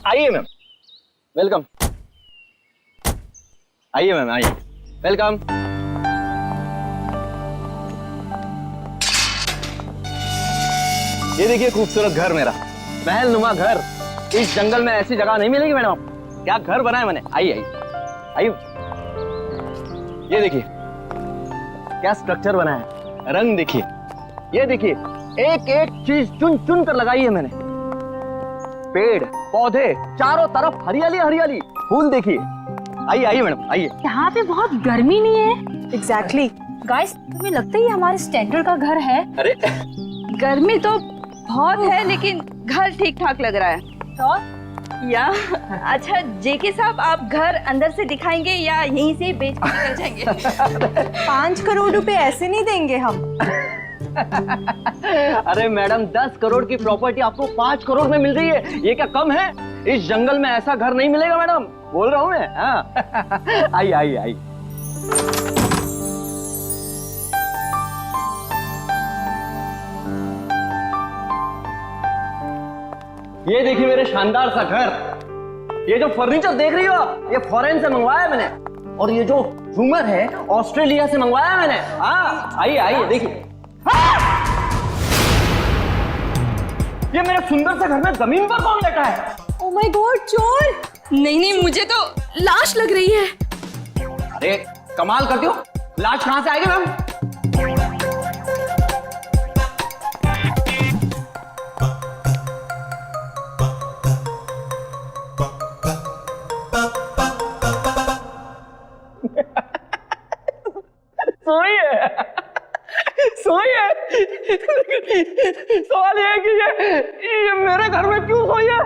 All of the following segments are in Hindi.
आइए मैम, वेलकम। आइए मैम, आइए, वेलकम। ये देखिए खूबसूरत घर मेरा, महल नुमा घर। इस जंगल में ऐसी जगह नहीं मिलेगी मैडम। क्या घर बनाया मैंने। आइए आइए आइए, ये देखिए क्या स्ट्रक्चर बनाया है, रंग देखिए, ये देखिए एक एक चीज चुन चुन कर लगाई है मैंने। पेड़ पौधे चारों तरफ हरियाली हरियाली, फूल देखिए। आइए आइए मैडम, आइए। यहाँ पे बहुत गर्मी नहीं है? एग्जैक्टली। गाइस, तुम्हें लगता है ये हमारे स्टैंडर्ड का घर है? अरे गर्मी तो बहुत है लेकिन घर ठीक ठाक लग रहा है। तो या अच्छा जेके साहब, आप घर अंदर से दिखाएंगे या यहीं से बेच के निकल जाएंगे? 5 करोड़ रुपए ऐसे नहीं देंगे हम। अरे मैडम, 10 करोड़ की प्रॉपर्टी आपको 5 करोड़ में मिल रही है, ये क्या कम है? इस जंगल में ऐसा घर नहीं मिलेगा मैडम, बोल रहा हूँ मैं। हाँ आइए आइए आइए। ये देखिए मेरे शानदार सा घर। ये जो फर्नीचर देख रही हो आप, ये फॉरेन से मंगवाया है मैंने। और ये जो झूमर है ऑस्ट्रेलिया से मंगवाया है मैंने। हाँ आइए आइए देखिए। ये मेरे सुंदर से घर में जमीन पर कौन बैठा है? ओह माय गॉड, चोर! नहीं नहीं, मुझे तो लाश लग रही है। अरे कमाल करती हो, लाश कहां से आएगी मैम? सोई है, सोई है। सवाल ये है कि ये मेरे घर में क्यों सोई है?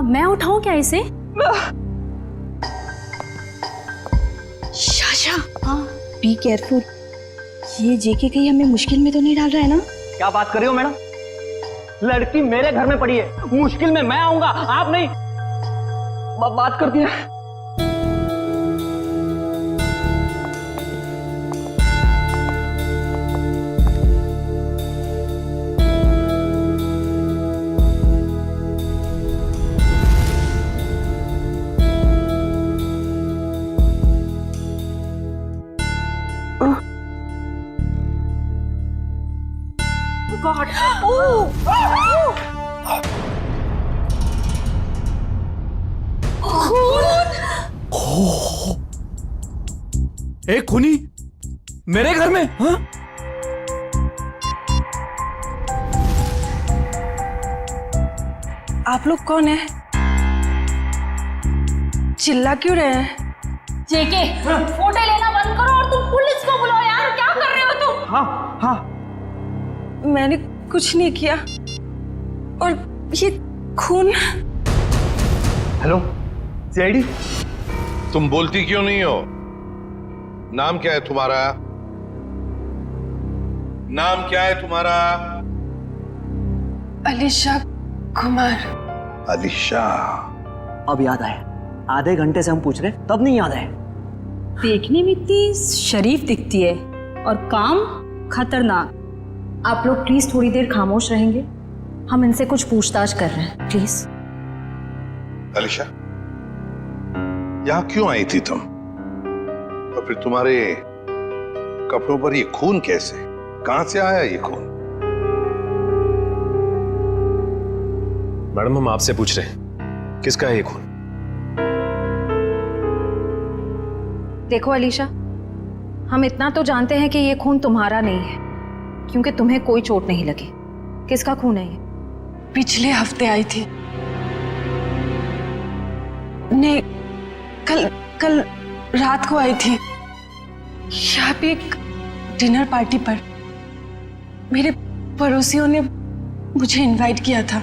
मैं उठाऊं क्या इसे? शाशा, हाँ बी केयरफुल। ये जेके कहीं हमें मुश्किल में तो नहीं डाल रहा है ना? क्या बात कर रही हो मैडम? लड़की मेरे घर में पड़ी है, मुश्किल में मैं आऊंगा, आप नहीं। बात करती है। गॉड, एक खूनी मेरे घर में? हाँ? आप लोग कौन है? चिल्ला क्यों रहे हैं? जेके, फोटो लेना बंद करो और तुम पुलिस को बुलाओ यार। क्या कर रहे हो तुम? हाँ हाँ, मैंने कुछ नहीं किया। और ये खून। Hello CID. तुम बोलती क्यों नहीं हो? नाम क्या है तुम्हारा? नाम क्या है तुम्हारा? अलीशा कुमार। अलीशा। अब याद आया, आधे घंटे से हम पूछ रहे तब नहीं याद आया। देखने में इतनी शरीफ दिखती है और काम खतरनाक। आप लोग प्लीज थोड़ी देर खामोश रहेंगे, हम इनसे कुछ पूछताछ कर रहे हैं, प्लीज। अलीशा, यहां क्यों आई थी तुम? और फिर तुम्हारे कपड़ों पर ये खून कैसे? कहां से आया ये खून? मैडम, हम आपसे पूछ रहे हैं, किसका है ये खून? देखो अलीशा, हम इतना तो जानते हैं कि ये खून तुम्हारा नहीं है, क्योंकि तुम्हें कोई चोट नहीं लगी। किसका खून है ये? पिछले हफ्ते आई थी। नहीं, कल रात को आई थी। यहाँ पे एक डिनर पार्टी पर मेरे पड़ोसियों ने मुझे इनवाइट किया था।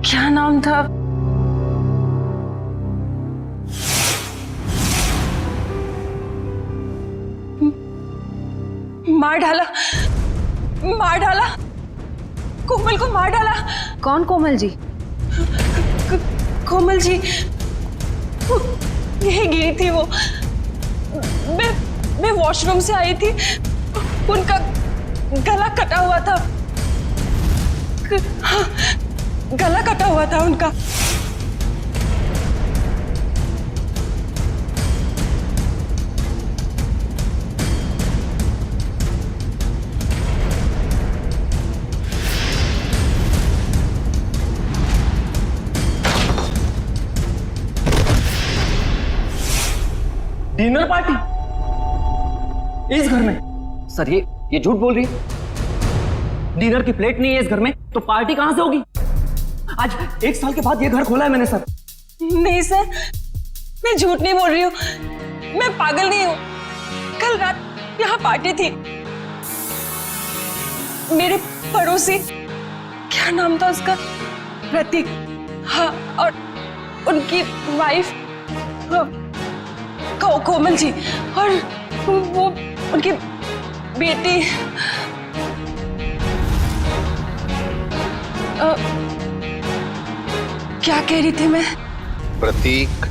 क्या नाम था? मार डाला, कोमल को मार डाला। कौन कोमल जी? कोमल जी, यही गिरी थी वो। मैं वॉशरूम से आई थी, उनका गला कटा हुआ था। हाँ, गला कटा हुआ था उनका। डिनर पार्टी इस घर में? सर ये झूठ बोल रही है। डिनर की प्लेट नहीं है इस घर में, तो पार्टी कहां से होगी? आज 1 साल के बाद ये घर खोला है मैंने सर। नहीं सर, मैं झूठ नहीं बोल रही हूँ, मैं पागल नहीं हूँ। कल रात यहाँ पार्टी थी। मेरे पड़ोसी, क्या नाम था उसका, प्रतीक, हाँ, और उनकी वाइफ कोमल जी, और वो उनकी बेटी क्या कह रही थी मैं? प्रतीक,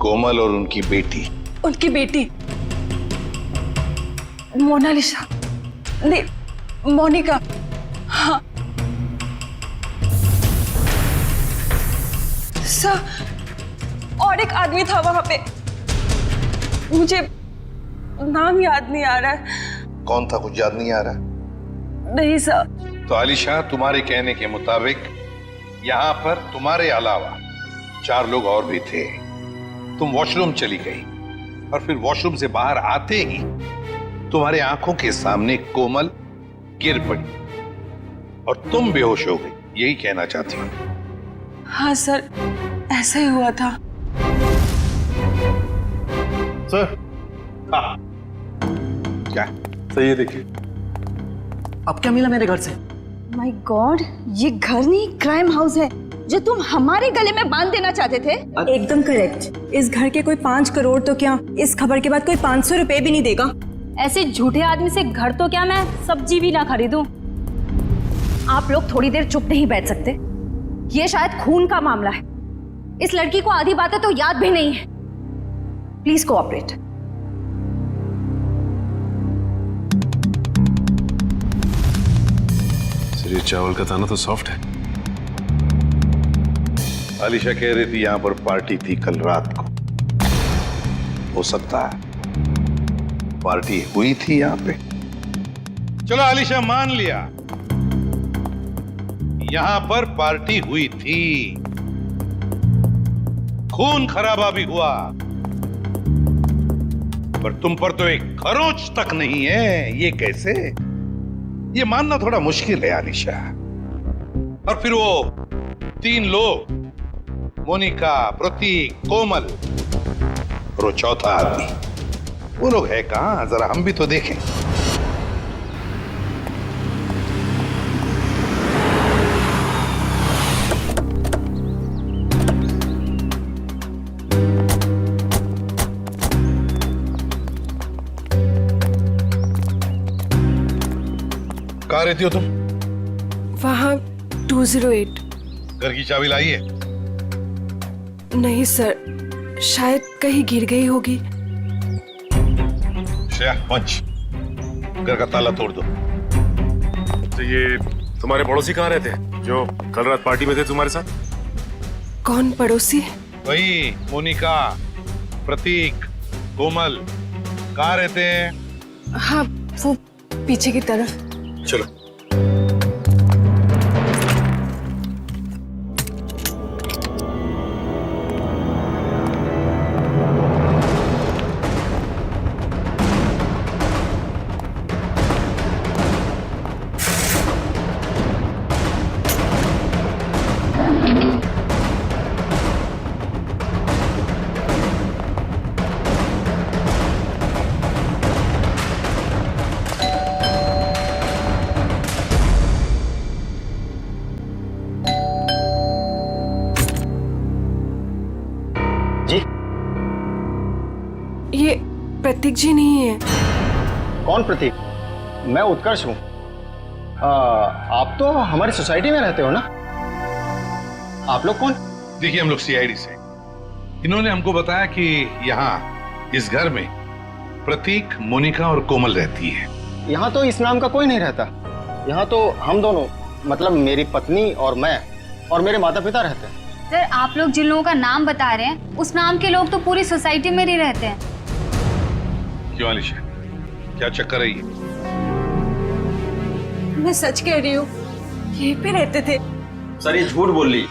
कोमल और उनकी बेटी। उनकी बेटी मोनालिसा, नहीं, मोनिका। हाँ सर, और एक आदमी था वहां पे, मुझे नाम याद नहीं आ रहा है। कौन था, कुछ याद नहीं आ रहा? नहीं सर। तो आलिशा, तुम्हारे कहने के मुताबिक यहाँ पर तुम्हारे अलावा 4 लोग और भी थे। तुम वॉशरूम चली गई और फिर वॉशरूम से बाहर आते ही तुम्हारे आंखों के सामने कोमल गिर पड़ी और तुम बेहोश हो गई। यही कहना चाहती हूँ? हाँ सर, ऐसा ही हुआ था। सर, हाँ, क्या सही है? देखिए, अब क्या मिला मेरे घर से? माय गॉड, ये घर नहीं क्राइम हाउस है जो तुम हमारे गले में बांध देना चाहते थे। एकदम करेक्ट। इस घर के कोई 5 करोड़ तो क्या, इस खबर के बाद कोई 500 रुपए भी नहीं देगा। ऐसे झूठे आदमी से घर तो क्या, मैं सब्जी भी ना खरीदूं। आप लोग थोड़ी देर चुप नहीं बैठ सकते? ये शायद खून का मामला है। इस लड़की को आधी बातें तो याद भी नहीं है। Please cooperate. ये चावल का दाना तो सॉफ्ट है। आलिशा कह रही थी यहाँ पर पार्टी थी कल रात को। हो सकता है पार्टी हुई थी यहाँ पे। चलो आलिशा, मान लिया यहाँ पर पार्टी हुई थी, खून खराबा भी हुआ, पर तुम पर तो एक खरोच तक नहीं है। ये कैसे? ये मानना थोड़ा मुश्किल है आलिशा। और फिर वो 3 लोग, मोनिका, प्रतीक, कोमल और वो चौथा आदमी, वो लोग है कहां? जरा हम भी तो देखें। कहाँ रहती हो तुम? वहाँ 208। घर की चाबी लाई है? नहीं सर, शायद कहीं गिर गई होगी। श्रेया, पंच, घर का ताला तोड़ दो। तो ये तुम्हारे पड़ोसी कहाँ रहते हैं जो कल रात पार्टी में थे तुम्हारे साथ? कौन पड़ोसी? वही मोनिका, प्रतीक, कोमल। कहाँ रहते हैं? हाँ, वो पीछे की तरफ। चलो। ये प्रतीक जी नहीं है। कौन प्रतीक? मैं उत्कर्ष हूँ। आप तो हमारी सोसाइटी में रहते हो ना? आप लोग कौन? देखिए, हम लोग सीआईडी से। इन्होंने हमको बताया कि यहाँ इस घर में प्रतीक, मोनिका और कोमल रहती है। यहाँ तो इस नाम का कोई नहीं रहता। यहाँ तो हम दोनों मतलब मेरी पत्नी और मैं और मेरे माता पिता रहते हैं। सर, आप लोग जिन लोगों का नाम बता रहे हैं, उस नाम के लोग तो पूरी सोसाइटी में ही रहते हैं। क्यों अलीशा, क्या चक्कर है ये? मैं सच कह रही हूँ, यहीं पे रहते थे। सर ये झूठ बोल रही।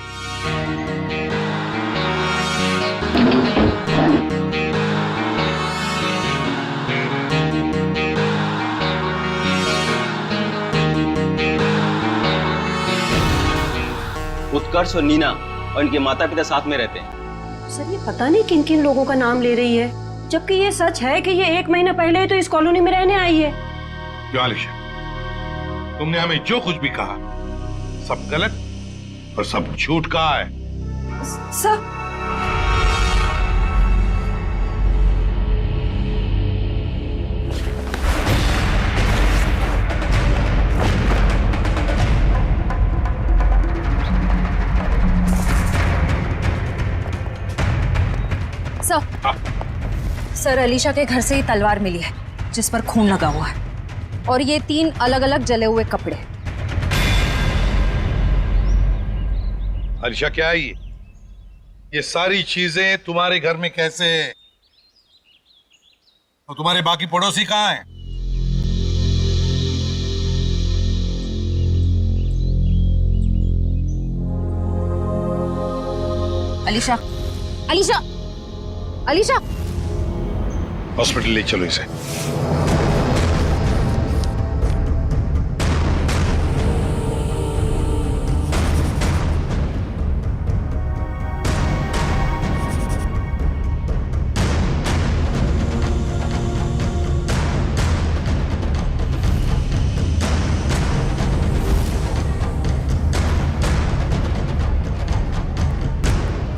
उत्कर्ष और नीना और इनके माता पिता साथ में रहते हैं। सर ये पता नहीं किन किन लोगों का नाम ले रही है, जबकि ये सच है कि ये 1 महीना पहले ही तो इस कॉलोनी में रहने आई है। क्यों अलीशा, तुमने हमें जो कुछ भी कहा सब गलत और सब झूठ कहा है। सर, सर, अलीशा के घर से ही तलवार मिली है जिस पर खून लगा हुआ है, और ये 3 अलग अलग जले हुए कपड़े। अलीशा क्या है ये सारी चीजें तुम्हारे घर में कैसे है? तो तुम्हारे बाकी पड़ोसी कहाँ हैं? अलीशा, अलीशा, अलीशा! हॉस्पिटल ले चलो इसे।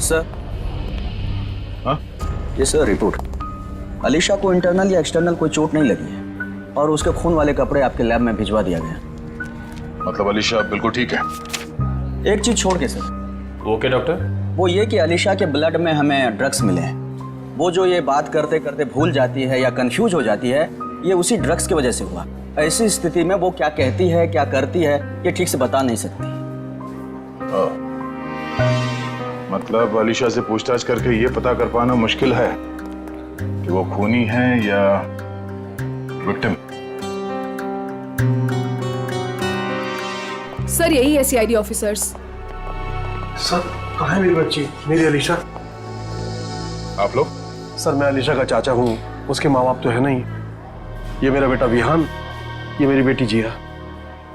सर, ये सर रिपोर्ट। अलीशा को इंटरनल या एक्सटर्नल कोई चोट नहीं लगी है और उसके खून वाले कपड़े आपके लैब में भिजवा दिया गया। मतलब अलीशा बिल्कुल ठीक है? एक चीज छोड़ के सर। Okay doctor. वो ये कि अलीशा के ब्लड में हमें ड्रग्स मिले हैं। वो जो ये बात करते करते भूल जाती है या कंफ्यूज हो जाती है, ये उसी ड्रग्स की वजह से हुआ। ऐसी स्थिति में वो क्या कहती है क्या करती है ये ठीक से बता नहीं सकती। मतलब अलीशा से पूछताछ करके ये पता कर पाना मुश्किल है कि वो खूनी है या विक्टिम। सर यही है सीआईडी ऑफिसर्स। सर कहाँ है मेरी बच्ची, मेरी अलीशा? आप लोग? सर मैं अलीशा का चाचा हूँ, उसके माँ बाप तो है नहीं। ये मेरा बेटा विहान, ये मेरी बेटी जिया।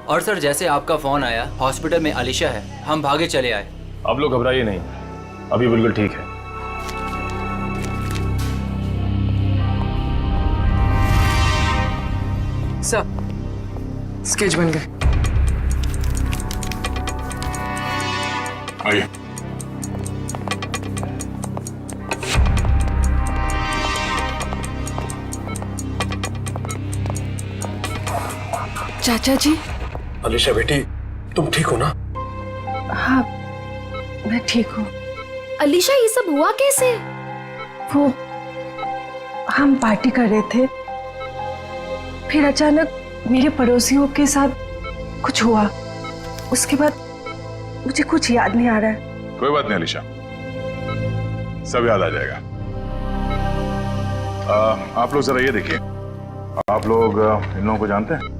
और सर जैसे आपका फोन आया हॉस्पिटल में अलीशा है, हम भागे चले आए। आप लोग घबराइए नहीं, अभी बिल्कुल ठीक है। सर स्केच बन गए। आइए। चाचा जी। अलीशा बेटी, तुम ठीक हो ना? हाँ मैं ठीक हूँ। अलीशा ये सब हुआ कैसे? वो हम पार्टी कर रहे थे, फिर अचानक मेरे पड़ोसियों के साथ कुछ हुआ। उसके बाद मुझे कुछ याद नहीं आ रहा है। कोई बात नहीं अलीशा, सब याद आ जाएगा। आप लोग जरा ये देखिए, आप लोग इन लोगों को जानते हैं?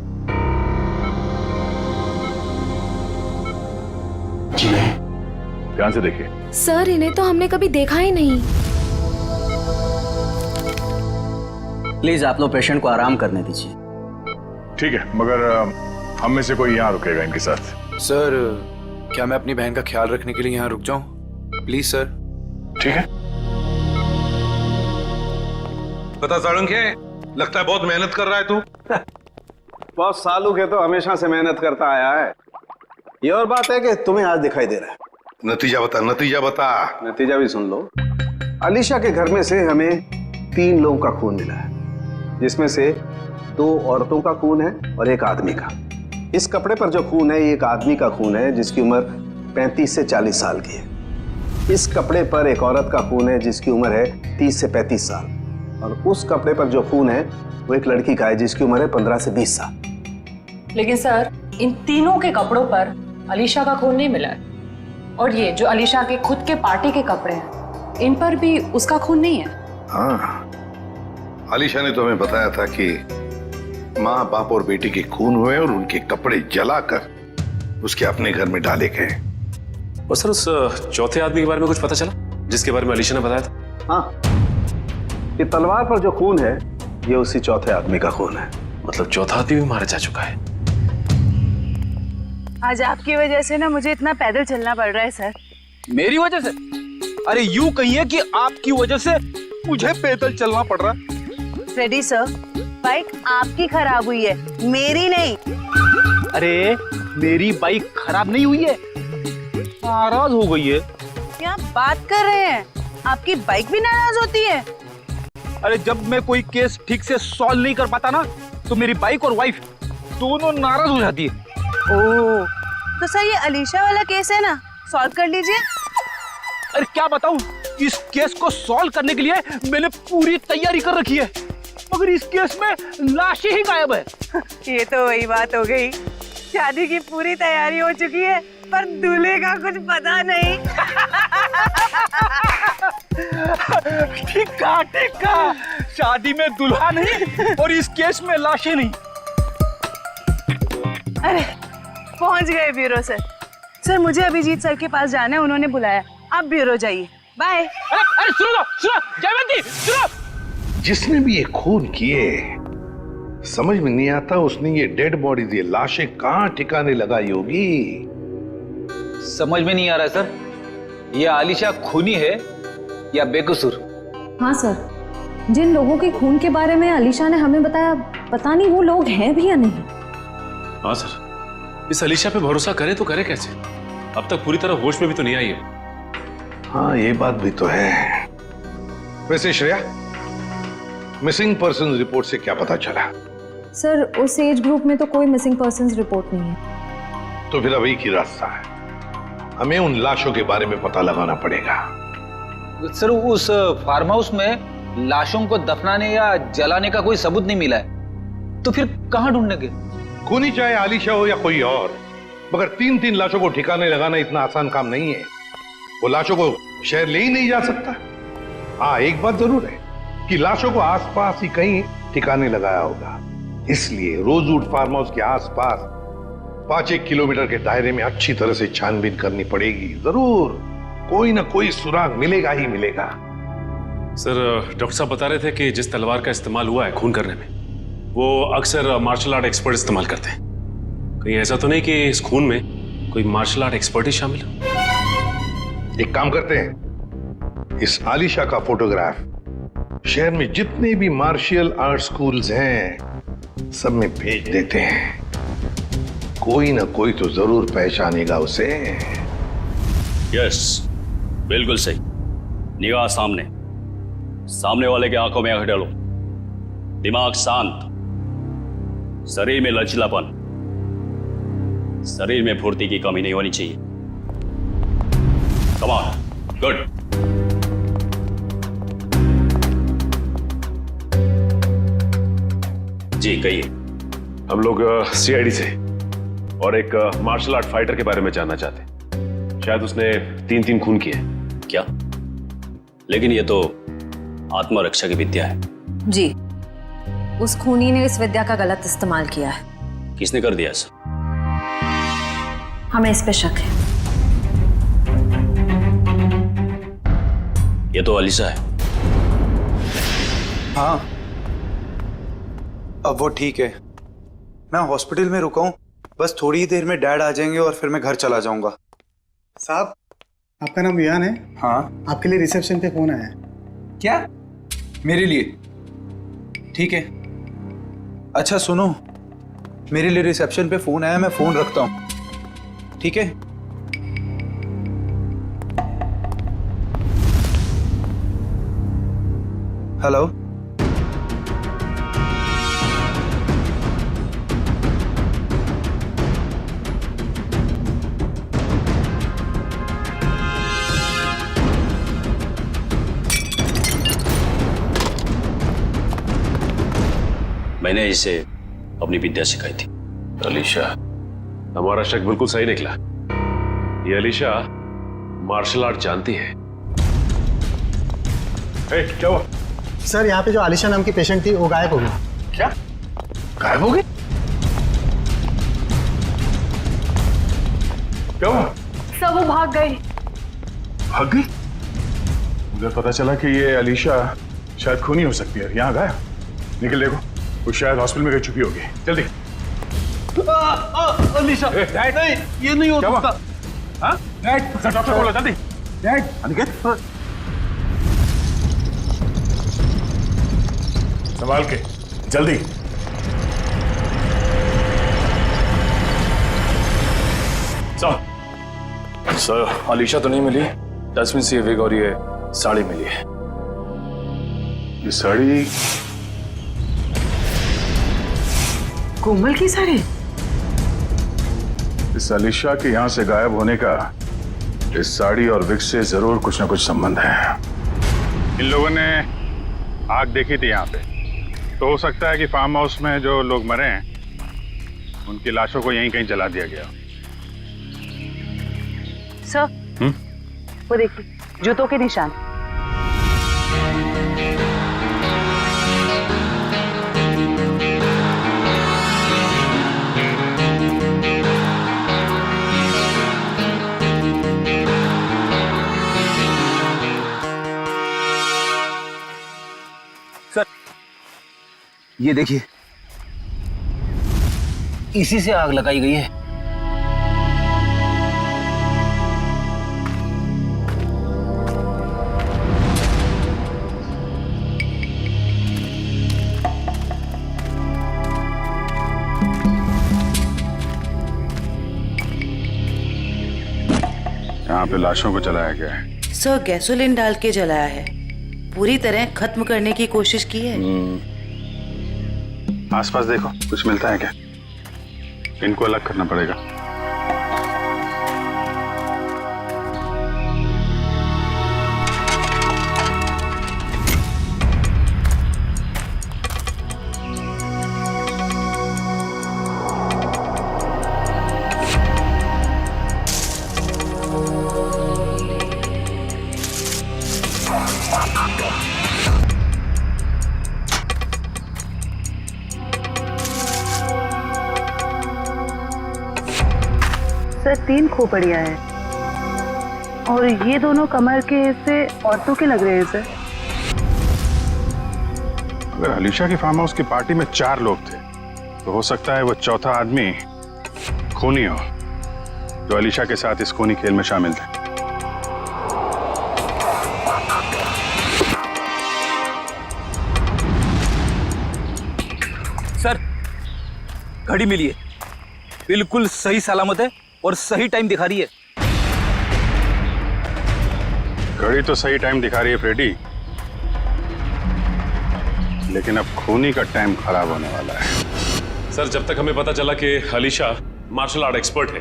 जी नहीं। ध्यान से देखिए। सर इन्हें तो हमने कभी देखा ही नहीं। प्लीज आप लोग पेशेंट को आराम करने दीजिए। ठीक है, मगर हम में से कोई यहाँ रुकेगा इनके साथ? सर क्या मैं अपनी बहन का ख्याल रखने के लिए यहाँ रुक जाऊं? Please sir. ठीक है। पता साळुंखे, लगता है बहुत मेहनत कर रहा है तू। बहुत सालों के तो हमेशा से मेहनत करता आया है। ये और बात है कि तुम्हें आज दिखाई दे रहा है। नतीजा बता, नतीजा बता। नतीजा भी सुन लो। अलीशा के घर में से हमें 3 लोगों का खून मिला है, जिसमें से 2 औरतों का खून है और 1 आदमी का। इस कपड़े पर जो खून है ये एक आदमी का खून है जिसकी उम्र 35 से 40 साल की है। इस कपड़े पर एक औरत का खून है जिसकी उम्र है 30 से 35 साल, और उस कपड़े पर जो खून है वो एक लड़की का है जिसकी उम्र है 15 से 20 साल। लेकिन सर इन तीनों के कपड़ों पर अलीशा का खून नहीं मिला है। और ये जो अलीशा के खुद के पार्टी के कपड़े हैं, इन पर भी उसका खून नहीं है। हाँ, आलिशा ने तो हमें बताया था कि माँ बाप और बेटी के खून हुए और उनके कपड़े जलाकर उसके अपने घर में डाले गए। और सर, उस चौथे आदमी के बारे में कुछ पता चला जिसके बारे में अलीशा ने बताया था? हाँ, ये तलवार पर जो खून है ये उसी चौथे आदमी का खून है। मतलब चौथा आदमी भी मारा जा चुका है। आज आपकी वजह से ना मुझे इतना पैदल चलना पड़ रहा है सर। मेरी वजह से? अरे यूं कहिए कि आपकी वजह से मुझे पैदल चलना पड़ रहा है। फ्रेडी सर, बाइक आपकी खराब हुई है, मेरी नहीं। अरे मेरी बाइक खराब नहीं हुई है, नाराज हो गई है। क्या बात कर रहे हैं? आपकी बाइक भी नाराज होती है? अरे जब मैं कोई केस ठीक से सॉल्व नहीं कर पाता ना, तो मेरी बाइक और वाइफ दोनों नाराज हो जाती है। ओह, तो सर ये अलीशा वाला केस है ना, सॉल्व कर लीजिए। अरे क्या बताऊं, इस केस को सॉल्व करने के लिए मैंने पूरी तैयारी कर रखी है, मगर इस केस में लाशें ही गायब है। ये तो वही बात हो गई, शादी की पूरी तैयारी हो चुकी है पर दूल्हे का कुछ पता नहीं। ठीक कहा, शादी में दुल्हा नहीं और इस केस में लाशें नहीं। अरे पहुंच गए ब्यूरो सर। सर मुझे अभिजीत सर के पास जाना है, उन्होंने बुलाया। आप ब्यूरो जाइए, बाय। अरे सुनो जयवंती, सुनो। जिसने भी ये खून किए, समझ में नहीं आता उसने ये डेड बॉडीज, ये लाशें कहाँ ठिकाने लगाई होगी। समझ में नहीं आ रहा सर, ये आलिशा खूनी है या बेकसूर? हाँ सर, जिन लोगों के खून के बारे में अलीशा ने हमें बताया, पता नहीं वो लोग हैं भी या नहीं। हाँ सर, इस अलीशा पे भरोसा करे तो करे कैसे? अब तक पूरी तरह होश में भी तो नहीं आई है। हाँ, ये बात भी तो है। वैसे श्रेया, मिसिंग पर्सन रिपोर्ट से क्या पता चला? सर उस एज ग्रुप में तो कोई मिसिंग पर्संस रिपोर्ट नहीं है। तो फिर अब एक ही रास्ता है, हमें उन लाशों के बारे में पता लगाना पड़ेगा। सर उस फार्म हाउस में लाशों को दफनाने या जलाने का कोई सबूत नहीं मिला है, तो फिर कहाँ ढूंढने के? खूनी चाहे आलिशा हो या कोई और, मगर 3-3 लाशों को ठिकाने लगाना इतना आसान काम नहीं है। वो लाशों को शहर ले ही नहीं जा सकता। हाँ, एक बात जरूर है कि लाशों को आसपास ही कहीं ठिकाने लगाया होगा, इसलिए रोजवुड फार्म हाउस के आसपास 5-1 किलोमीटर के दायरे में अच्छी तरह से छानबीन करनी पड़ेगी। जरूर कोई ना कोई सुराग मिलेगा ही मिलेगा। सर, डॉक्टर साहब बता रहे थे कि जिस तलवार का इस्तेमाल हुआ है खून करने में, वो अक्सर मार्शल आर्ट एक्सपर्ट इस्तेमाल करते हैं। कहीं ऐसा तो नहीं कि इस खून में कोई मार्शल आर्ट एक्सपर्ट ही शामिल है? एक काम करते हैं, इस आलिशा का फोटोग्राफ शहर में जितने भी मार्शल आर्ट स्कूल्स हैं सब में भेज देते हैं। कोई ना कोई तो जरूर पहचानेगा उसे। यस, बिल्कुल सही। निगाह सामने, सामने वाले की आंखों में आंख डालो, दिमाग शांत, शरीर में लचीलापन, शरीर में फुर्ती की कमी नहीं होनी चाहिए। Come on, good. जी कहिए। हम लोग सीआईडी से और एक मार्शल आर्ट फाइटर के बारे में जानना चाहते हैं। शायद उसने 3 खून किए। क्या? लेकिन ये तो आत्मरक्षा की विद्या है। जी, उस खूनी ने इस विद्या का गलत इस्तेमाल किया है। किसने कर दिया ऐसा? हमें इस पे शक है। ये तो अलीशा है। हाँ, अब वो ठीक है। मैं हॉस्पिटल में रुका हूँ, बस थोड़ी ही देर में डैड आ जाएंगे और फिर मैं घर चला जाऊंगा। साहब, आपका नाम विहान है? हाँ। आपके लिए रिसेप्शन पे फोन आया है। क्या? मेरे लिए? ठीक है। अच्छा सुनो, मेरे लिए रिसेप्शन पे फोन आया, मैं फोन रखता हूँ, ठीक है? हेलो, मैंने इसे अपनी विद्या सिखाई थी। अलीशा, हमारा शक बिल्कुल सही निकला। ये अलीशा मार्शल आर्ट जानती है। क्या हुआ? सर यहाँ पे जो आलिशा नाम की पेशेंट थी वो गायब हो गई। क्या गायब हो गई? क्या हुआ? सब वो भाग गई। भाग गई? मुझे पता चला कि ये अलीशा शायद खूनी हो सकती है। यहाँ गायब। निकल देखो, वो शायद हॉस्पिटल में गई छुपी होगी। जल्दी। अलीशा नहीं, ये नहीं हो सकता। हाँ? डॉक्टर बोलो जल्दी। अनिकेत संभाल के जल्दी। सर अलीशा तो नहीं मिली। जैस्मिन से ये विग और ये साड़ी मिली है। ये साड़ी कोमल की साड़ी? इस अलीशा के यहाँ से गायब होने का इस साड़ी और विग से जरूर कुछ ना कुछ संबंध है। इन लोगों ने आग देखी थी यहाँ पे, तो हो सकता है कि फार्म हाउस में जो लोग मरे हैं उनकी लाशों को यहीं कहीं जला दिया गया। सर वो देखिए जूतों के निशान। सर ये देखिए, इसी से आग लगाई गई है। यहाँ पे लाशों को जलाया गया है। सर गैसोलीन डाल के जलाया है। पूरी तरह खत्म करने की कोशिश की है। आसपास देखो, कुछ मिलता है क्या? इनको अलग करना पड़ेगा। सर 3 खोपड़ियां हैं और ये दोनों कमर के हिस्से औरतों के लग रहे हैं सर। अगर अलीशा की फार्म हाउस की पार्टी में 4 लोग थे तो हो सकता है वो चौथा आदमी खूनी हो, जो अलीशा के साथ इस खूनी खेल में शामिल थे। सर घड़ी मिली है, बिल्कुल सही सलामत है और सही टाइम दिखा रही है। घड़ी तो सही टाइम दिखा रही है फ्रेडी, लेकिन अब खूनी का टाइम खराब होने वाला है। सर जब तक हमें पता चला कि अलीशा मार्शल आर्ट एक्सपर्ट है,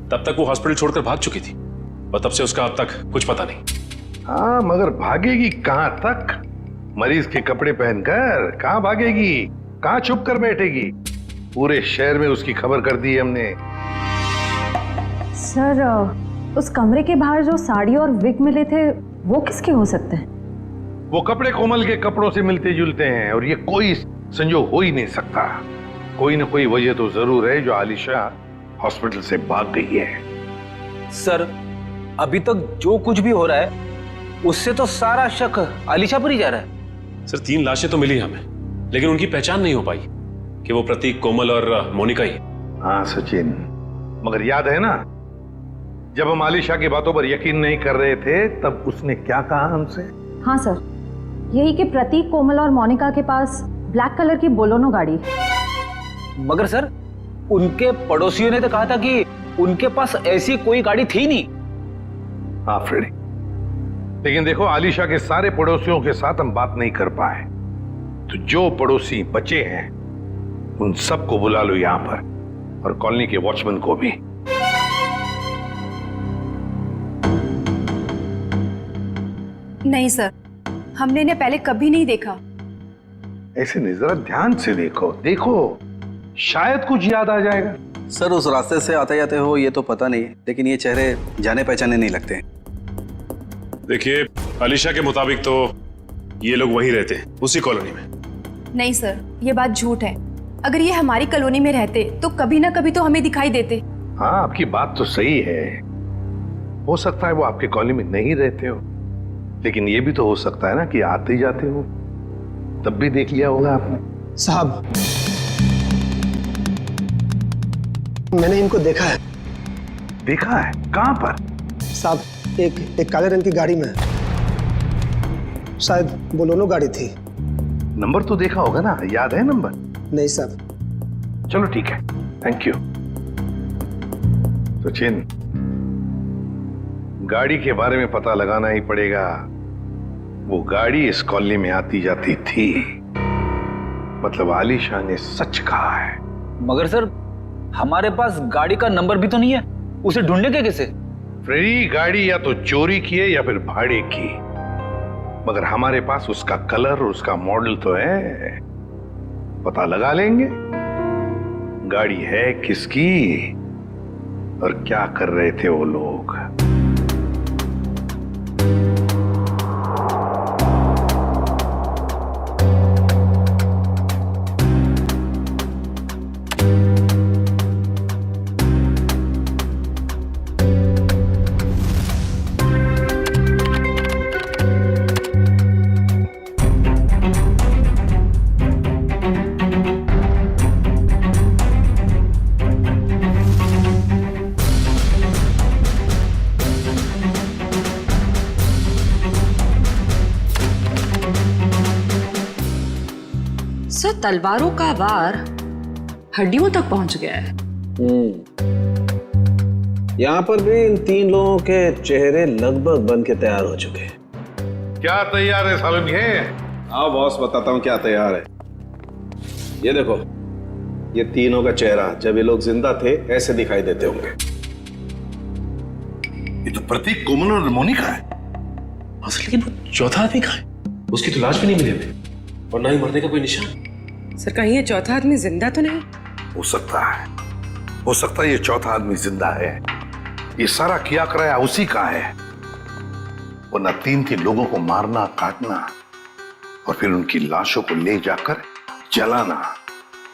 तब तक वो हॉस्पिटल छोड़कर भाग चुकी थी और तब से उसका अब तक कुछ पता नहीं। हाँ, मगर भागेगी कहां तक? मरीज के कपड़े पहनकर कहां भागेगी? कहां छुप कर बैठेगी? पूरे शहर में उसकी खबर कर दी है हमने। सर उस कमरे के बाहर जो साड़ी और विग मिले थे वो किसके हो सकते हैं? वो कपड़े कोमल के कपड़ों से मिलते जुलते हैं और ये कोई संजोग हो ही नहीं सकता। कोई ना कोई वजह तो जरूर है जो आलिशा हॉस्पिटल से भाग गई है। सर अभी तक जो कुछ भी हो रहा है उससे तो सारा शक आलिशा पर ही जा रहा है। सर 3 लाशें तो मिली हमें, लेकिन उनकी पहचान नहीं हो पाई कि वो प्रतीक, कोमल और मोनिका ही। हाँ सचिन, मगर याद है ना जब हम आलिशा की बातों पर यकीन नहीं कर रहे थे तब उसने क्या कहा हमसे? हाँ सर, यही कि प्रतीक, कोमल और मोनिका के पास ब्लैक कलर की बोलोनो गाड़ी है। मगर सर उनके पड़ोसियों ने तो कहा था कि उनके पास ऐसी कोई गाड़ी थी नहीं। हाँ फ्रेडी, लेकिन देखो आलिशा के सारे पड़ोसियों के साथ हम बात नहीं कर पाए, तो जो पड़ोसी बचे हैं उन सबको बुला लो यहां पर और कॉलोनी के वॉचमैन को भी। नहीं सर, हमने इन्हें पहले कभी नहीं देखा। ऐसे नहीं, जरा ध्यान से देखो, देखो शायद कुछ याद आ जाएगा। सर उस रास्ते से आते जाते हो ये तो पता नहीं, लेकिन ये चेहरे जाने पहचाने नहीं लगते। देखिए, अलीशा के मुताबिक तो ये लोग वहीं रहते हैं, उसी कॉलोनी में। नहीं सर, ये बात झूठ है। अगर ये हमारी कॉलोनी में रहते तो कभी ना कभी तो हमें दिखाई देते। हाँ, आपकी बात तो सही है। हो सकता है वो आपके कॉलोनी में नहीं रहते हो, लेकिन ये भी तो हो सकता है ना कि आते जाते हो, तब भी देख लिया होगा आपने। साहब, मैंने इनको देखा है। देखा है? कहां पर? साहब, एक काले रंग की गाड़ी में, शायद बोलोनो गाड़ी थी। नंबर तो देखा होगा ना, याद है नंबर? नहीं साहब। चलो ठीक है, थैंक यू। सचिन, गाड़ी के बारे में पता लगाना ही पड़ेगा। वो गाड़ी इस कॉलोनी में आती जाती थी, मतलब आलिशा ने सच कहा है। मगर सर, हमारे पास गाड़ी का नंबर भी तो नहीं है, उसे ढूंढने कैसे? फ्रेडी गाड़ी या तो चोरी की है या फिर भाड़े की, मगर हमारे पास उसका कलर और उसका मॉडल तो है, पता लगा लेंगे गाड़ी है किसकी और क्या कर रहे थे वो लोग। सर, तलवारों का वार हड्डियों तक पहुंच गया है। यहाँ पर भी इन 3 लोगों के चेहरे लगभग बन के तैयार हो चुके हैं। क्या तैयार है सालन के? हाँ बॉस, बताता हूँ क्या तैयार है। ये देखो, ये तीनों का चेहरा जब ये लोग जिंदा थे ऐसे दिखाई देते होंगे। ये तो प्रतीक, कोमल और मोनिका है। असल लेकिन वो चौथा आदमी कहाँ है? उसकी तो लाश भी नहीं मिली हमें, और ना ही मरने का कोई निशान। सर, कहीं ये चौथा आदमी जिंदा तो नहीं? हो सकता है ये चौथा आदमी जिंदा है। ये सारा किया कराया उसी का है, वरना 3 लोगों को मारना, काटना और फिर उनकी लाशों को ले जाकर जलाना,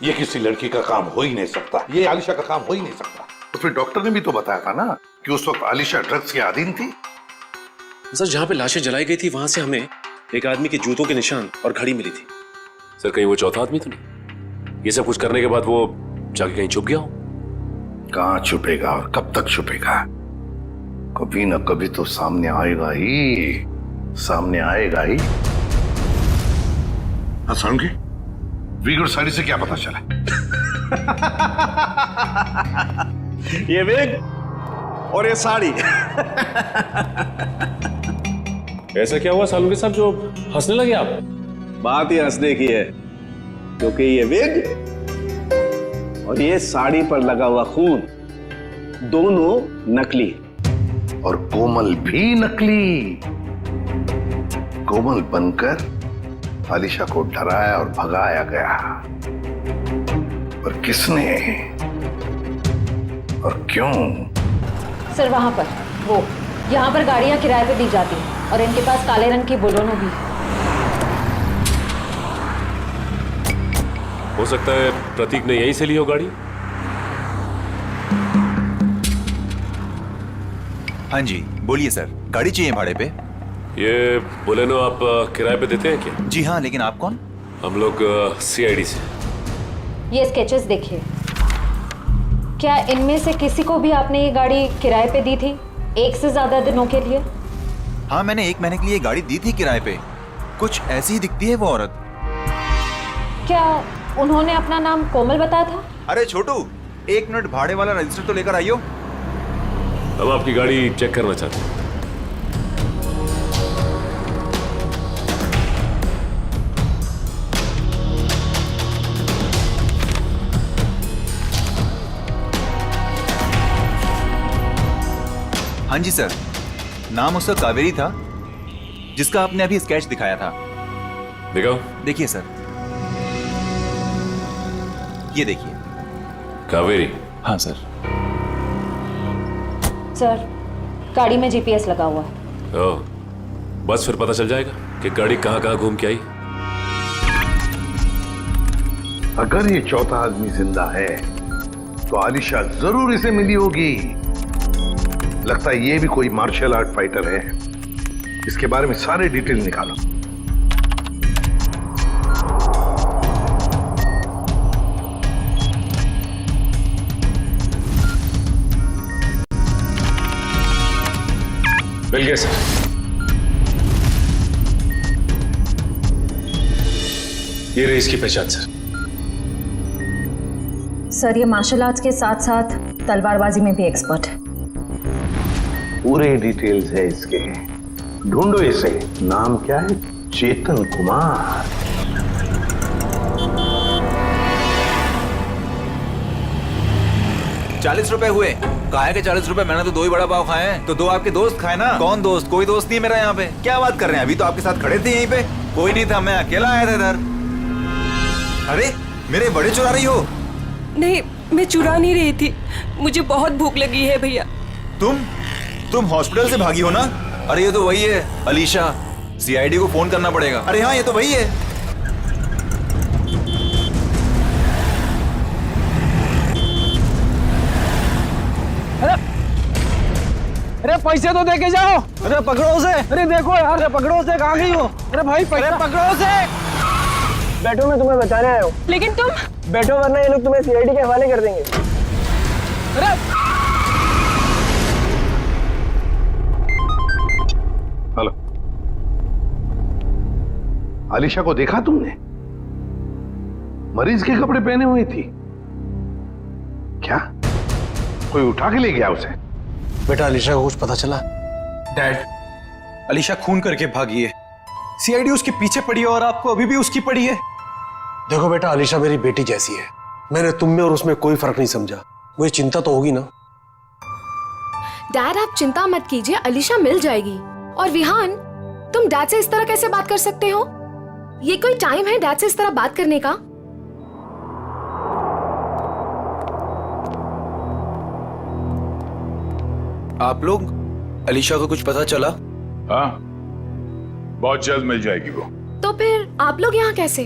ये किसी लड़की का काम हो ही नहीं सकता। ये आलिशा का काम हो ही नहीं सकता। तो फिर डॉक्टर ने भी तो बताया था ना कि उस वक्त आलिशा ड्रग्स के अधीन थी। सर, जहां पे लाशें जलाई गई थी वहां से हमें एक आदमी के जूतों के निशान और घड़ी मिली थी। सर, कहीं वो चौथा आदमी तो नहीं? ये सब कुछ करने के बाद वो जाके कहीं छुप गया हो? कहां छुपेगा और कब तक छुपेगा? कभी ना कभी तो सामने आएगा ही, सामने आएगा ही। हाँ समझे? विग और साड़ी से क्या पता चला? ये विग और ये साड़ी। ऐसा क्या हुआ सालू के साथ जो हंसने लगे आप? बात ही हंसने की है, क्योंकि ये विग और ये साड़ी पर लगा हुआ खून दोनों नकली, और कोमल भी नकली। कोमल बनकर आलिशा को डराया और भगाया गया, और किसने और क्यों? सर, वहां पर वो, यहाँ पर गाड़ियां किराए पे दी जाती हैं और इनके पास काले रंग की बोलोनो भी है। हो सकता है प्रतीक ने यहीं से ली हो गाड़ी। हाँ जी, बोलिए सर, गाड़ी चाहिए भाड़े पे? ये बोलेनो आप किराए पे देते हैं क्या? जी हाँ, लेकिन आप कौन? हम लोग CID से। ये स्केचेस देखिए, क्या इनमें से किसी को भी आपने ये गाड़ी किराए पे दी थी 1 से ज्यादा दिनों के लिए? हाँ, मैंने 1 महीने के लिए गाड़ी दी थी किराए पे। कुछ ऐसी ही दिखती है वो औरत। क्या उन्होंने अपना नाम कोमल बताया था? अरे छोटू, 1 मिनट, भाड़े वाला रजिस्टर तो लेकर आइयो। हम आपकी गाड़ी चेक करना चाहते हैं। हाँ जी सर, नाम उसका कावेरी था, जिसका आपने अभी स्केच दिखाया था। दिखाओ। देखिए सर, ये देखिए। कावेरी? हाँ सर। सर, गाड़ी में जीपीएस लगा हुआ है। ओह, बस फिर पता चल जाएगा कि गाड़ी कहाँ कहाँ घूम के आई। अगर ये चौथा आदमी जिंदा है तो आलिशा जरूर इसे मिली होगी। लगता है ये भी कोई मार्शल आर्ट फाइटर है। इसके बारे में सारे डिटेल निकालो। मिल गया सर। ये रही इसकी पहचान सर। सर, ये मार्शल आर्ट्स के साथ साथ तलवारबाजी में भी एक्सपर्ट है। पूरे डिटेल्स है इसके, ढूंढो इसे। नाम क्या है? चेतन कुमार। ₹40 हुए। काहे के 40 रुपए? मैंने तो 2 ही बड़ा पाव खाए हैं। तो 2 आपके दोस्त खाए ना। कौन दोस्त? कोई दोस्त नहीं मेरा यहाँ पे। क्या बात कर रहे हैं? अभी तो आपके साथ खड़े थे यहीं पे। कोई नहीं था, मैं अकेला आया था इधर। अरे मेरे बड़े चुरा रही हो? नहीं, मैं चुरा नहीं रही थी, मुझे बहुत भूख लगी है भैया। तुम हॉस्पिटल से भागी हो ना? अरे ये तो वही है अलीशा। सीआईडी को फोन करना पड़ेगा। अरे हाँ, ये तो वही है। अरे पैसे तो दे के जाओ। अरे पकड़ो उसे। अरे देखो यार, अरे पकड़ो उसे। कहाँ गई हो? अरे भाई पैसे पकड़ो उसे। बैठो, मैं तुम्हें बचाने आया हूँ। लेकिन तुम बैठो वरना ये लोग तुम्हें सीआईडी के हवाले कर देंगे। अरे हेलो, आलिशा को देखा तुमने? मरीज के कपड़े पहने हुई थी। क्या कोई उठा के ले गया उसे? बेटा, आलिशा को कुछ पता चला? डैड, अलीशा खून करके भागी है। सीआईडी उसके पीछे पड़ी है और आपको अभी भी उसकी पड़ी है। देखो बेटा, आलिशा मेरी बेटी जैसी है। मैंने तुम में और उसमें कोई फर्क नहीं समझा। मुझे चिंता तो होगी ना। डैड, आप चिंता मत कीजिए, अलीशा मिल जाएगी। और विहान, तुम डैड से इस तरह कैसे बात कर सकते हो? ये कोई टाइम है डैड से इस तरह बात करने का? आप लोग, अलीशा को कुछ पता चला? हाँ, बहुत जल्द मिल जाएगी वो। तो फिर आप लोग यहाँ कैसे?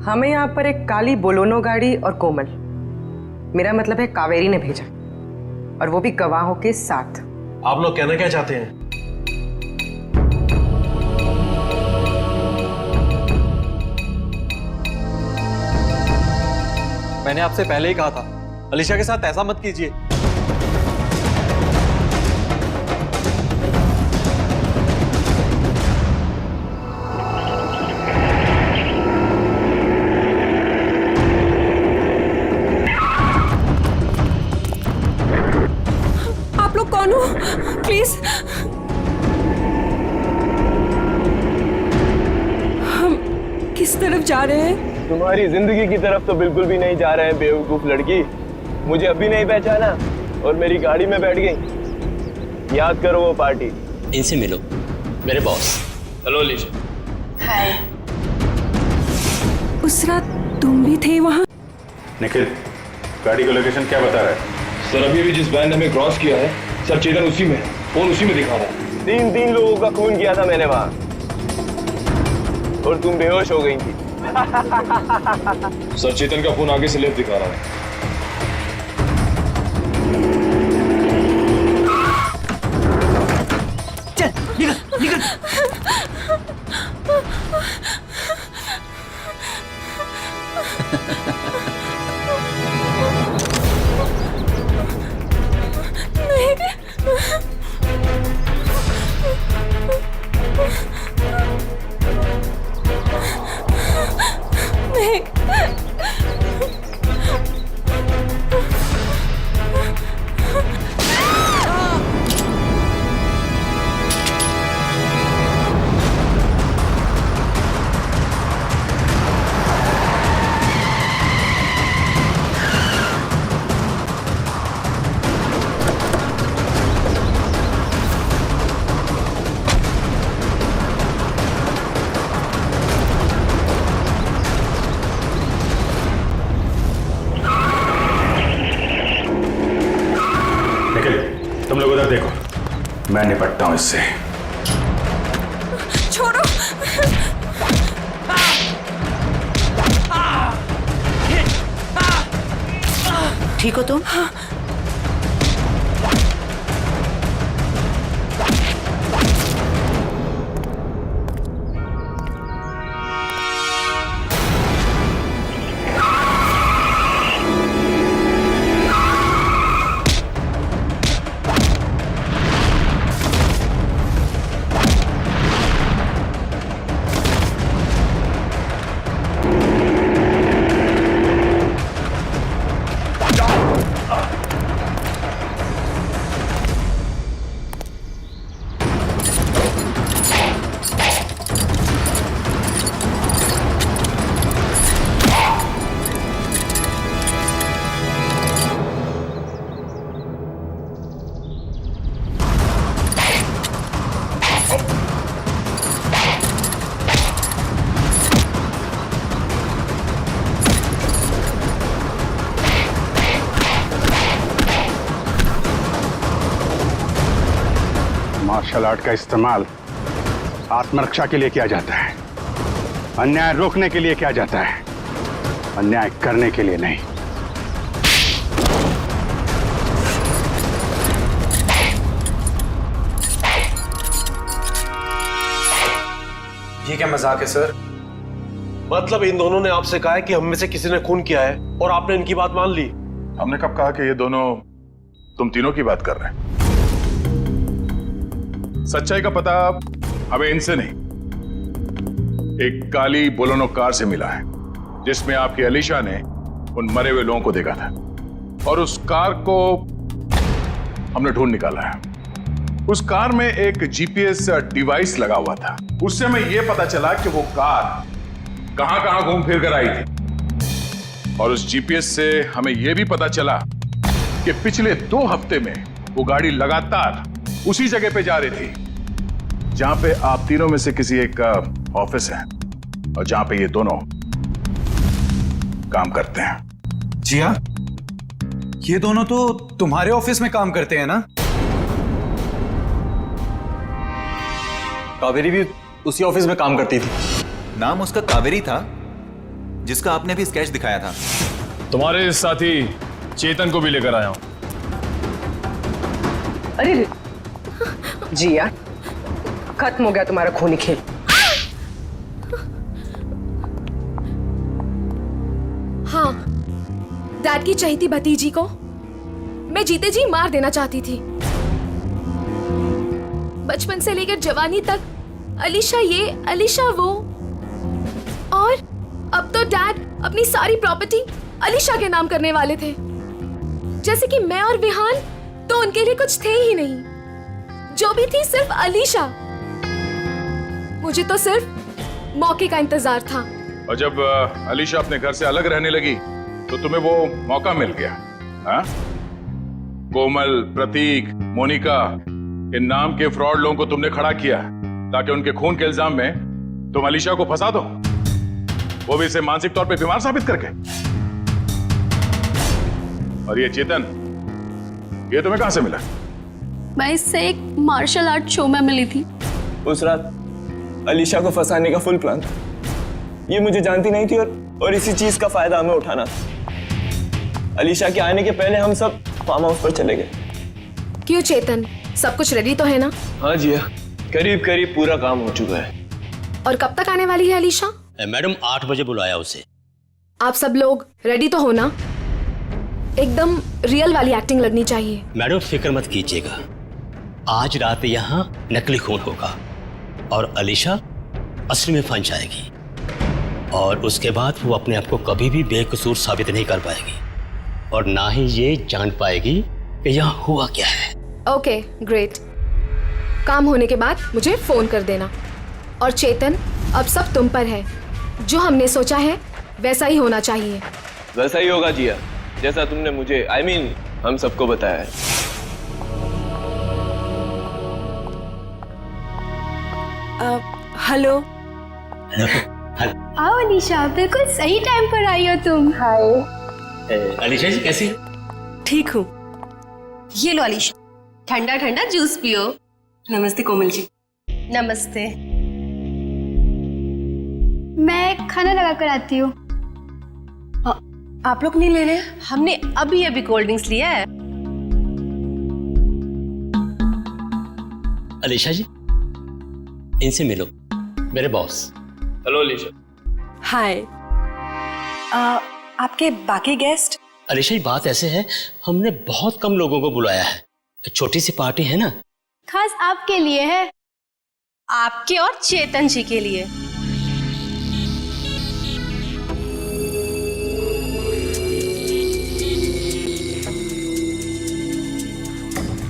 हमें यहाँ पर एक काली बोलोनो गाड़ी और कोमल, मेरा मतलब है कावेरी ने भेजा, और वो भी गवाहों के साथ। आप लोग कहना क्या चाहते हैं? मैंने आपसे पहले ही कहा था, अलीशा के साथ ऐसा मत कीजिए। आप लोग कौन हो? प्लीज, हम किस तरफ जा रहे हैं? तुम्हारी जिंदगी की तरफ तो बिल्कुल भी नहीं जा रहे हैं बेवकूफ लड़की। मुझे अभी नहीं पहचाना और मेरी गाड़ी में बैठ गई। याद करो वो पार्टी। इनसे मिलो, मेरे बॉस। हेलो अलीशा। हाय। उस रात तुम भी थे वहाँ? निखिल, गाड़ी का लोकेशन क्या बता रहा है? सर, अभी भी जिस वैन ने हमें क्रॉस किया है सर, चेतन उसी में, फोन उसी में दिखा रहा है। 3 लोगों का खून किया था मैंने वहाँ, और तुम बेहोश हो गई थी। सर, चेतन का फोन आगे से लेफ्ट दिखा रहा है। चल, निकल निकल। नहीं। मैं निपटता हूं इससे। छोड़ो। ठीक हो तुम? मार्शल आर्ट का इस्तेमाल आत्मरक्षा के लिए किया जाता है, अन्याय रोकने के लिए किया जाता है, अन्याय करने के लिए नहीं। ये क्या मजाक है सर? मतलब इन दोनों ने आपसे कहा है कि हम में से किसी ने खून किया है और आपने इनकी बात मान ली? हमने कब कहा कि ये दोनों तुम तीनों की बात कर रहे हैं? सच्चाई का पता हमें इनसे नहीं, एक काली बोलेरो कार से मिला है जिसमें आपकी अलीशा ने उन मरे हुए लोगों को देखा था और उस कार को हमने ढूंढ निकाला है। उस कार में एक जीपीएस डिवाइस लगा हुआ था। उससे हमें यह पता चला कि वो कार कहां कहां घूम फिर कर आई थी और उस जीपीएस से हमें यह भी पता चला कि पिछले 2 हफ्ते में वो गाड़ी लगातार उसी जगह पे जा रही थी जहां पे आप तीनों में से किसी एक का ऑफिस है और जहां पे ये दोनों काम करते हैं। जी हाँ, ये दोनों तो तुम्हारे ऑफिस में काम करते हैं ना? कावेरी भी उसी ऑफिस में काम करती थी। नाम उसका कावेरी था जिसका आपने भी स्केच दिखाया था। तुम्हारे साथी चेतन को भी लेकर आया हूं। अरे जी यार, खत्म हो गया तुम्हारा खूनी खेल। हाँ, डैड की चहेती भतीजी को मैं जीते जी मार देना चाहती थी। बचपन से लेकर जवानी तक अलीशा ये अलीशा वो, और अब तो डैड अपनी सारी प्रॉपर्टी अलीशा के नाम करने वाले थे, जैसे कि मैं और विहान तो उनके लिए कुछ थे ही नहीं। जो भी थी सिर्फ अलीशा। मुझे तो सिर्फ मौके का इंतजार था। और जब अलीशा अपने घर से अलग रहने लगी तो तुम्हें वो मौका मिल गया। हाँ? कोमल, प्रतीक, मोनिका, इन नाम के फ्रॉड लोगों को तुमने खड़ा किया ताकि उनके खून के इल्जाम में तुम अलीशा को फंसा दो, वो भी इसे मानसिक तौर पे बीमार साबित करके। और ये चेतन, ये तुम्हें कहां से मिला? मैं इससे एक मार्शल आर्ट शो में मिली थी। उस रात अलीशा को फंसाने का फुल प्लान था। ये मुझे जानती नहीं थी और इसी चीज का फायदा हमें उठाना था। अलीशा के आने के पहले हम सब फार्म हाउस पर चले गए। क्यों चेतन, सब कुछ रेडी तो है ना? हाँ जी, करीब करीब पूरा काम हो चुका है। और कब तक आने वाली है अलीशा? मैडम 8 बजे बुलाया उसे। आप सब लोग रेडी तो हो ना? एकदम रियल वाली एक्टिंग लगनी चाहिए। मैडम फिक्र मत कीजिएगा, आज रात यहाँ नकली खून होगा और अलीशा असली में फंस जाएगी और उसके बाद वो अपने आप को कभी भी बेकसूर साबित नहीं कर पाएगी और ना ही ये जान पाएगी कि यहाँ हुआ क्या है। Okay, great. काम होने के बाद मुझे फोन कर देना। और चेतन, अब सब तुम पर है। जो हमने सोचा है वैसा ही होना चाहिए। वैसा ही होगा जिया, जैसा तुमने मुझे हम सबको बताया है। हेलो। आओ अलीशा, बिल्कुल सही टाइम पर आई हो तुम। हाय। अलीशा जी कैसी? ठीक हूँ। ये लो अलीशा, ठंडा ठंडा जूस पियो। नमस्ते कोमल जी। नमस्ते। मैं खाना लगा कर आती हूँ। आप लोग नहीं ले रहे? हमने अभी अभी कोल्ड ड्रिंक्स लिया है। अलीशा जी, इनसे मिलो, मेरे बॉस। हेलो अलीशा। हाय। आपके बाकी गेस्ट? अलीशा जी, बात ऐसे है, हमने बहुत कम लोगों को बुलाया है, छोटी सी पार्टी है ना। खास आपके लिए है। आपके और चेतन जी के लिए।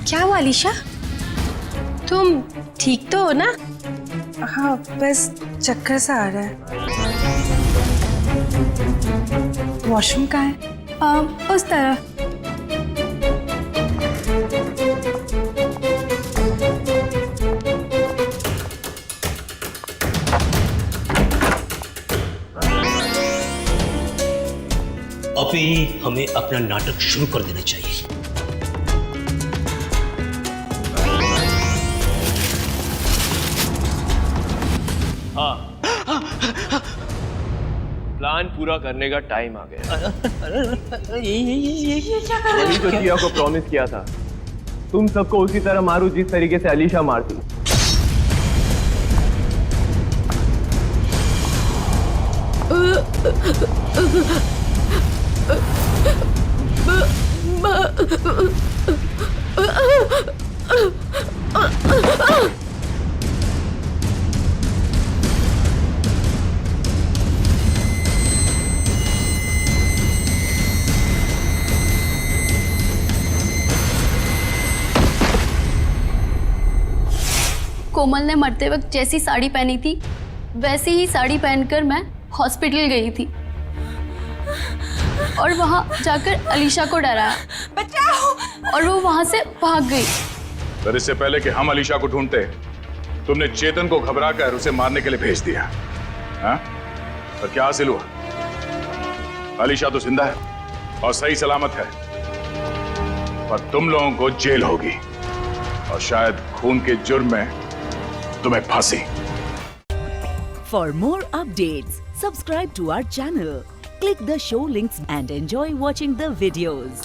क्या हुआ अलीशा? तुम ठीक तो हो ना? हाँ, बस चक्कर सा आ रहा है। वॉशरूम कहाँ है? उस तरफ। अभी हमें अपना नाटक शुरू कर देना चाहिए। हाँ, प्लान पूरा करने का टाइम आ गया। वही तो जिया को प्रॉमिस किया था, तुम सबको उसी तरह मारू जिस तरीके से अलीशा मारती। कोमल ने मरते वक्त जैसी साड़ी पहनी थी वैसी ही साड़ी पहनकर मैं हॉस्पिटल गई थी और वहां जाकर अलीशा को डराया। बचाओ! और वो वहां से भाग गई। पर इससे पहले कि हम अलीशा को ढूंढते, तुमने चेतन को घबराकर उसे मारने के लिए भेज दिया। हाँ? और क्या हासिल हुआ? अलीशा तो जिंदा है और सही सलामत है, पर तुम लोगों को जेल होगी और शायद खून के जुर्म में तुम्हें फांसी। For more updates, subscribe to our channel, click the show links and enjoy watching the videos.